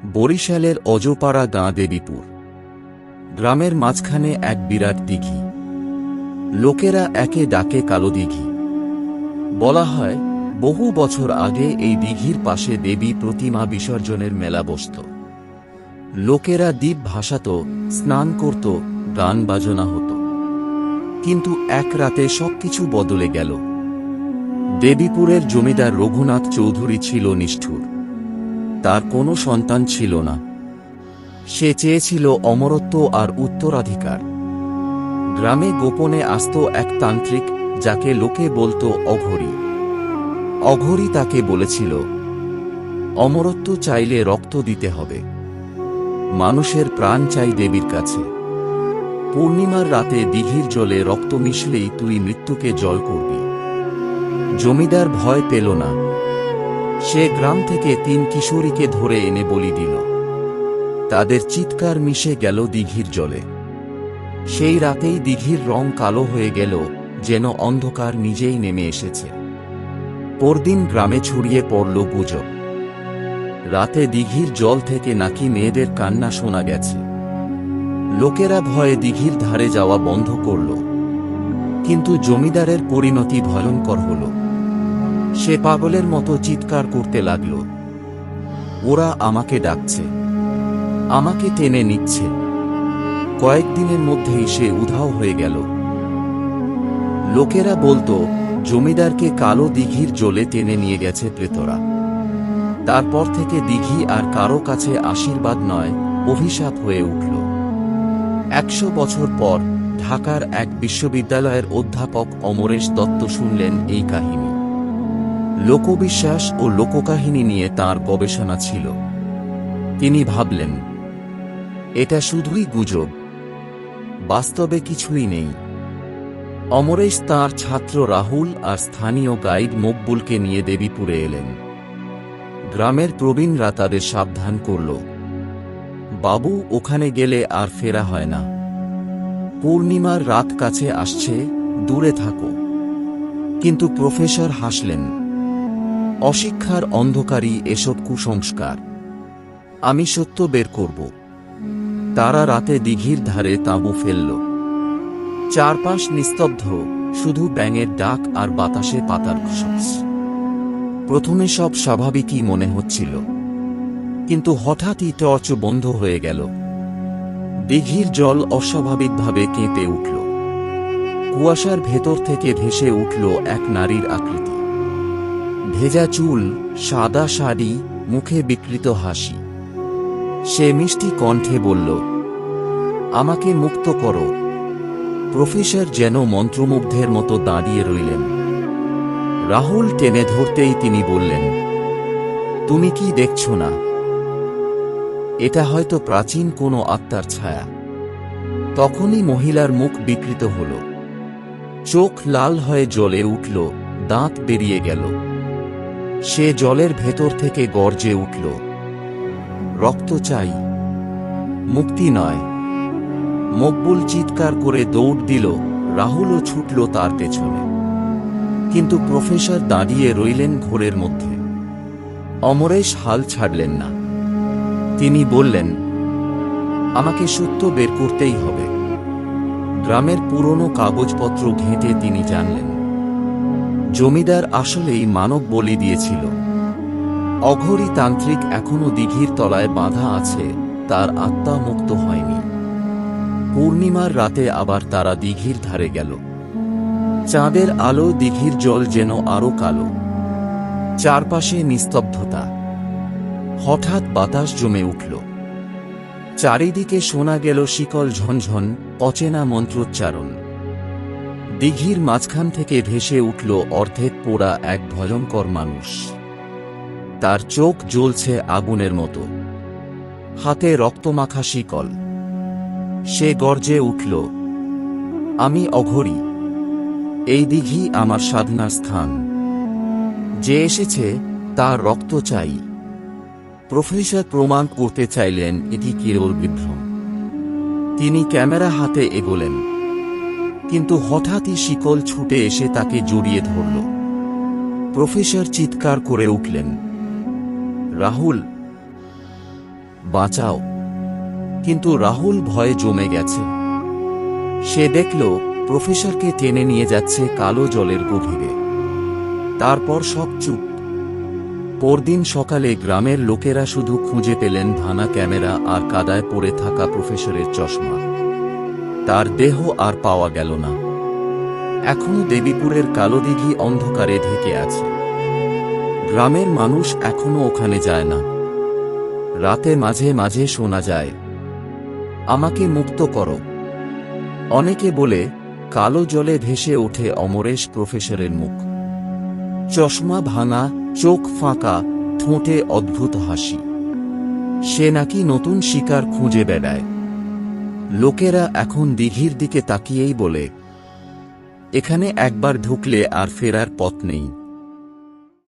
বরিশালের অজপাড়া গাঁ দেবীপুর গ্রামের মাঝখানে এক বিরাট দিঘি। লোকেরা একে ডাকে কালো দিঘি। বলা হয় বহু বছর আগে এই দিঘির পাশে দেবী প্রতিমা বিসর্জনের মেলা বসত। লোকেরা দ্বীপ ভাসাত, স্নান করত, গান বাজনা হতো। কিন্তু এক রাতে সবকিছু বদলে গেল। দেবীপুরের জমিদার রঘুনাথ চৌধুরী ছিল নিষ্ঠুর। তার কোনো সন্তান ছিল না। সে চেয়েছিল অমরত্ব আর উত্তরাধিকার। গ্রামে গোপনে আসত এক তান্ত্রিক, যাকে লোকে বলতো অঘরী। অঘরী তাকে বলেছিল, অমরত্ব চাইলে রক্ত দিতে হবে। মানুষের প্রাণ চাই দেবীর কাছে। পূর্ণিমার রাতে দিঘির জলে রক্ত মিশলেই তুই মৃত্যুকে জল করবি। জমিদার ভয় পেল না। সে গ্রাম থেকে 3 কিশোরীকে ধরে এনে বলি দিল। তাদের চিৎকার মিশে গেল দিঘির জলে। সেই রাতেই দিঘির রং কালো হয়ে গেল, যেন অন্ধকার নিজেই নেমে এসেছে। পরদিন গ্রামে ছড়িয়ে পড়ল গুজব। রাতে দিঘির জল থেকে নাকি মেয়েদের কান্না শোনা গেছে। লোকেরা ভয়ে দিঘির ধারে যাওয়া বন্ধ করল। কিন্তু জমিদারের পরিণতি ভয়ঙ্কর হল। সে পাগলের মতো চিৎকার করতে লাগল, ওরা আমাকে ডাকছে, আমাকে টেনে নিচ্ছে। কয়েকদিনের মধ্যেই সে উধাও হয়ে গেল। লোকেরা বলতো জমিদারকে কালো দিঘির জলে টেনে নিয়ে গেছে প্রেতরা। তারপর থেকে দিঘি আর কারো কাছে আশীর্বাদ নয়, অভিশাপ হয়ে উঠল। 100 বছর পর ঢাকার এক বিশ্ববিদ্যালয়ের অধ্যাপক অমরেশ দত্ত শুনলেন এই কাহিনী। লোকবিশ্বাস ও লোককাহিনী নিয়ে তাঁর গবেষণা ছিল। তিনি ভাবলেন, এটা শুধুই গুজব, বাস্তবে কিছুই নেই। অমরেশ তাঁর ছাত্র রাহুল আর স্থানীয় গাইড মকবুলকে নিয়ে দেবীপুরে এলেন। গ্রামের প্রবীণরা তাদের সাবধান করল, বাবু, ওখানে গেলে আর ফেরা হয় না। পূর্ণিমার রাত কাছে আসছে, দূরে থাকো। কিন্তু প্রফেসর হাসলেন, অশিক্ষার অন্ধকারই এসব কুসংস্কার। আমি সত্য বের করব। তারা রাতে দিঘির ধারে তাঁবু ফেলল। চারপাশ নিস্তব্ধ, শুধু ব্যাঙের ডাক আর বাতাসে পাতার খসখস। প্রথমে সব স্বাভাবিকই মনে হচ্ছিল, কিন্তু হঠাৎই টর্চ বন্ধ হয়ে গেল। দিঘির জল অস্বাভাবিকভাবে কেঁপে উঠল। কুয়াশার ভেতর থেকে ভেসে উঠল এক নারীর আকৃতি। ভেজা চুল, সাদা শাড়ি, মুখে বিকৃত হাসি। সে মিষ্টি কণ্ঠে বলল, আমাকে মুক্ত করো। প্রফেসর যেন মন্ত্রমুগ্ধের মতো দাঁড়িয়ে রইলেন। রাহুল টেনে ধরতেই তিনি বললেন, তুমি কি দেখছ না? এটা হয়তো প্রাচীন কোনো আত্মার ছায়া। তখনই মহিলার মুখ বিকৃত হল। চোখ লাল হয়ে জ্বলে উঠল, দাঁত বেরিয়ে গেল। সে জলের ভেতর থেকে গর্জে উঠল, রক্ত চাই, মুক্তি নয়। মকবুল চিৎকার করে দৌড় দিল, রাহুলও ছুটল তার পেছনে। কিন্তু প্রফেসর দাঁড়িয়ে রইলেন ঘোরের মধ্যে। অমরেশ হাল ছাড়লেন না। তিনি বললেন, আমাকে সত্য বের করতেই হবে। গ্রামের পুরনো কাগজপত্র ঘেঁটে তিনি জানলেন, জমিদার আসলেই মানব বলি দিয়েছিল। অঘরী তান্ত্রিক এখনো দিঘির তলায় বাঁধা আছে, তার আত্মা মুক্ত হয়নি। পূর্ণিমার রাতে আবার তারা দিঘির ধারে গেল। চাঁদের আলো, দিঘির জল যেন আরো কালো। চারপাশে নিস্তব্ধতা। হঠাৎ বাতাস জমে উঠল। চারিদিকে শোনা গেল শিকল ঝনঝন, অচেনা মন্ত্রোচ্চারণ। দিঘির মাঝখান থেকে ভেসে উঠল অর্ধেক পোড়া এক ভয়ঙ্কর মানুষ। তার চোখ জ্বলছে আগুনের মতো, হাতে রক্তমাখা শিকল। সে গর্জে উঠল, আমি অঘরী, এই দিঘি আমার সাধনার স্থান। যে এসেছে তার রক্ত চাই। প্রফেসর প্রমাণ করতে চাইলেন এটি কেবল বিভ্রম। তিনি ক্যামেরা হাতে এগোলেন, কিন্তু হঠাৎই শিকল ছুটে এসে তাকে জড়িয়ে ধরল। প্রফেসর চিৎকার করে উঠলেন, রাহুল, বাঁচাও। কিন্তু রাহুল ভয়ে জমে গেছে। সে দেখল প্রফেসরকে টেনে নিয়ে যাচ্ছে কালো জলের গভীরে। তারপর সব চুপ। পরদিন সকালে গ্রামের লোকেরা শুধু খুঁজে পেলেন ভাঙা ক্যামেরা আর কাদায় পড়ে থাকা প্রফেসরের চশমা। তার দেহ আর পাওয়া গেল না। এখনো দেবীপুরের কালোদিঘি অন্ধকারে ঢেকে আছে। গ্রামের মানুষ এখনো ওখানে যায় না। রাতে মাঝে মাঝে শোনা যায়, আমাকে মুক্ত করো। অনেকে বলে কালো জলে ভেসে ওঠে অমরেশ প্রফেসরের মুখ। চশমা ভাঙা, চোখ ফাঁকা, ঠোঁটে অদ্ভুত হাসি। সে নাকি নতুন শিকার খুঁজে বেড়ায়। লোকেরা এখন দিঘির দিকে তাকিয়েই বলে, এখানে একবার ঢুকলে আর ফেরার পথ নেই।